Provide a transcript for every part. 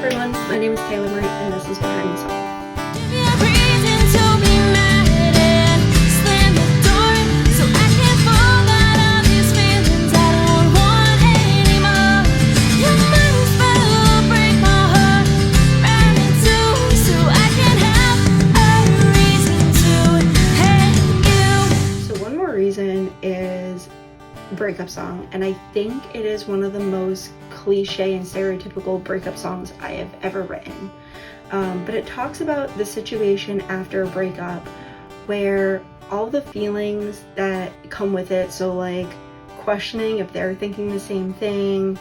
everyone, my name is Taylor Marie and this is Behind the Song. So one more reason is breakup song, and I think it is one of the most cliche and stereotypical breakup songs I have ever written. But it talks about the situation after a breakup where all the feelings that come with it, so like questioning if they're thinking the same thing,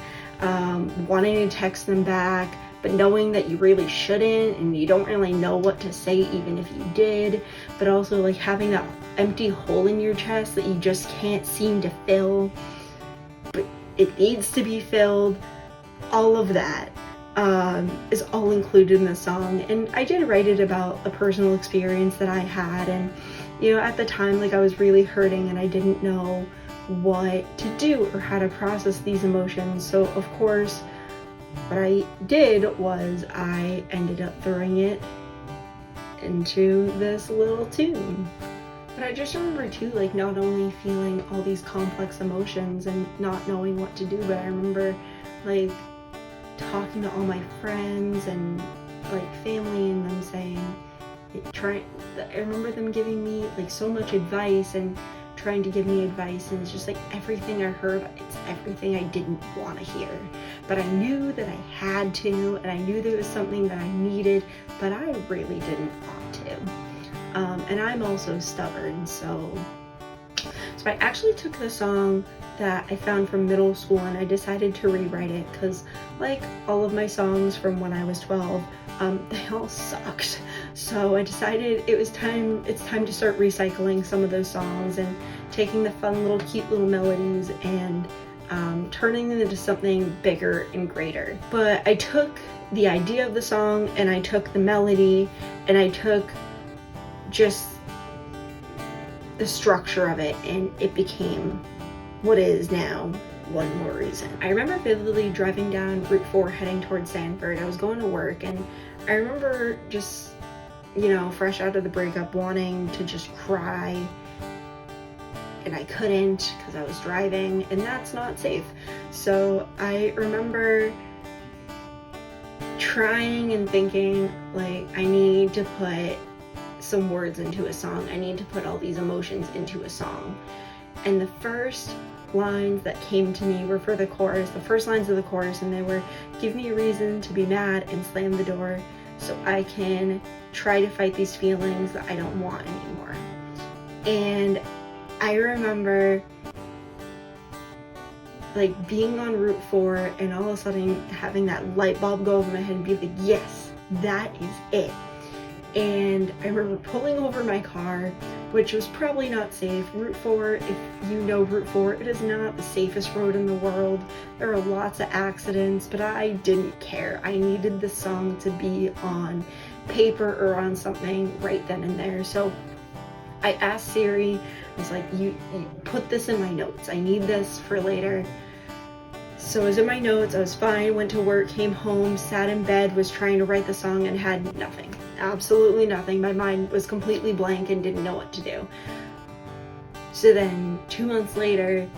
wanting to text them back, but knowing that you really shouldn't and you don't really know what to say even if you did, but also like having that empty hole in your chest that you just can't seem to fill, but it needs to be filled. All of that is all included in the song, and I did write it about a personal experience that I had, and you know, at the time, like, I was really hurting and I didn't know what to do or how to process these emotions. So of course what I did was I ended up throwing it into this little tune. But I just remember too, like, not only feeling all these complex emotions and not knowing what to do, but I remember like talking to all my friends and like family and them saying, I remember them giving me like so much advice and trying to give me advice, and it's just like everything I heard, it's everything I didn't want to hear, but I knew that I had to, and I knew there was something that I needed, but I really didn't want to. And I'm also stubborn, so I actually took the song that I found from middle school and I decided to rewrite it, because like all of my songs from when I was 12, they all sucked. So I decided it's time to start recycling some of those songs and taking the fun little cute little melodies and turning them into something bigger and greater. But I took the idea of the song and I took the melody and I took just the structure of it, and it became what is now One More Reason. I remember vividly driving down Route 4 heading towards Sanford. I was going to work, and I remember just, you know, fresh out of the breakup, wanting to just cry, and I couldn't because I was driving, and that's not safe. So I remember trying and thinking, like, I need to put some words into a song. I need to put all these emotions into a song. And the first lines that came to me were for the chorus, the first lines of the chorus, and they were, "Give me a reason to be mad and slam the door so I can try to fight these feelings that I don't want anymore." And I remember like being on Route 4 and all of a sudden having that light bulb go over my head and be like, yes, that is it. And I remember pulling over my car, which was probably not safe. Route 4, if you know Route 4, it is not the safest road in the world. There are lots of accidents, but I didn't care. I needed the song to be on paper or on something right then and there. So I asked Siri, I was like, you put this in my notes. I need this for later. So it was in my notes, I was fine, went to work, came home, sat in bed, was trying to write the song and had nothing. Absolutely nothing. My mind was completely blank and didn't know what to do. So then 2 months later,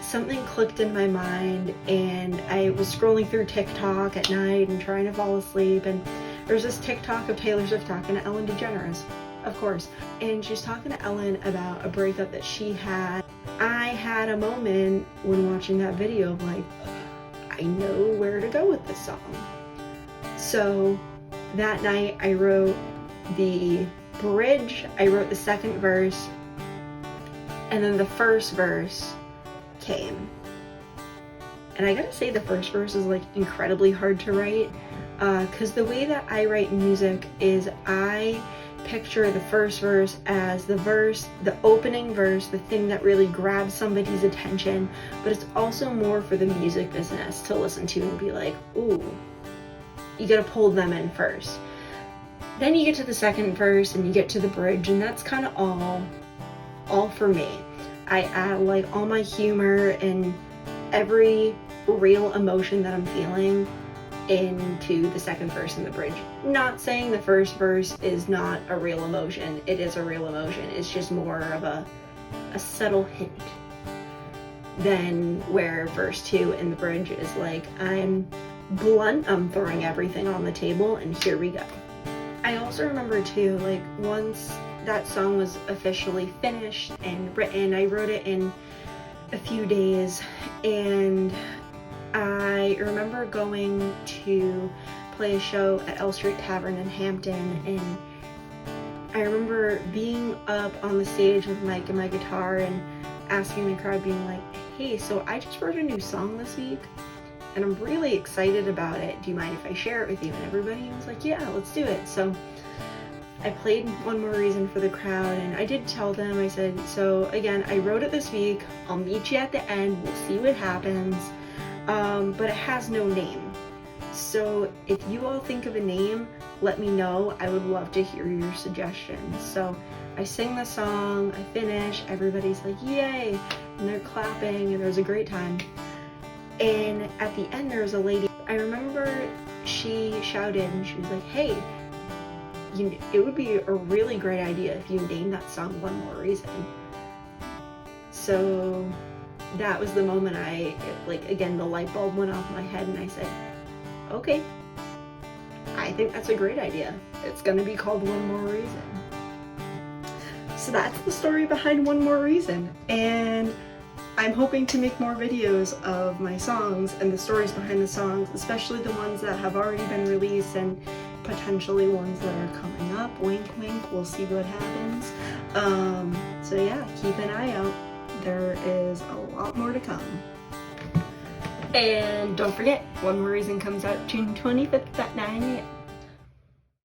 something clicked in my mind, and I was scrolling through TikTok at night and trying to fall asleep, and there was this TikTok of Taylor Swift talking to Ellen DeGeneres, of course. And she's talking to Ellen about a breakup that she had. I had a moment when watching that video of like, I know where to go with this song. So that night I wrote the bridge, I wrote the second verse, and then the first verse came. And I gotta say, the first verse is like incredibly hard to write, because the way that I write music is I picture the first verse as the opening verse, the thing that really grabs somebody's attention, but it's also more for the music business to listen to and be like, ooh, you gotta pull them in first. Then you get to the second verse and you get to the bridge, and that's kind of all for me. I add like all my humor and every real emotion that I'm feeling into the second verse and the bridge. Not saying the first verse is not a real emotion. It is a real emotion. It's just more of a subtle hint than where verse 2 in the bridge is like, I'm blunt, I'm throwing everything on the table, and here we go. I also remember too, like, once that song was officially finished and written, I wrote it in a few days, and I remember going to play a show at L Street Tavern in Hampton, and I remember being up on the stage with Mike and my guitar and asking the crowd, being like, hey, so I just wrote a new song this week and I'm really excited about it. Do you mind if I share it with you? And everybody was like, yeah, let's do it. So I played One More Reason for the crowd, and I did tell them, I said, so again, I wrote it this week. I'll meet you at the end. We'll see what happens. But it has no name. So if you all think of a name, let me know. I would love to hear your suggestions. So I sing the song, I finish, everybody's like, yay, and they're clapping, and it was a great time. And at the end, there was a lady, I remember she shouted, and she was like, hey, it would be a really great idea if you named that song One More Reason. So that was the moment again, the light bulb went off my head, and I said, okay, I think that's a great idea. It's gonna be called One More Reason. So that's the story behind One More Reason, and I'm hoping to make more videos of my songs and the stories behind the songs, especially the ones that have already been released and potentially ones that are coming up. Wink wink, we'll see what happens. So yeah, keep an eye out. There is a lot more to come. And don't forget, One More Reason comes out June 25th at 9 a.m.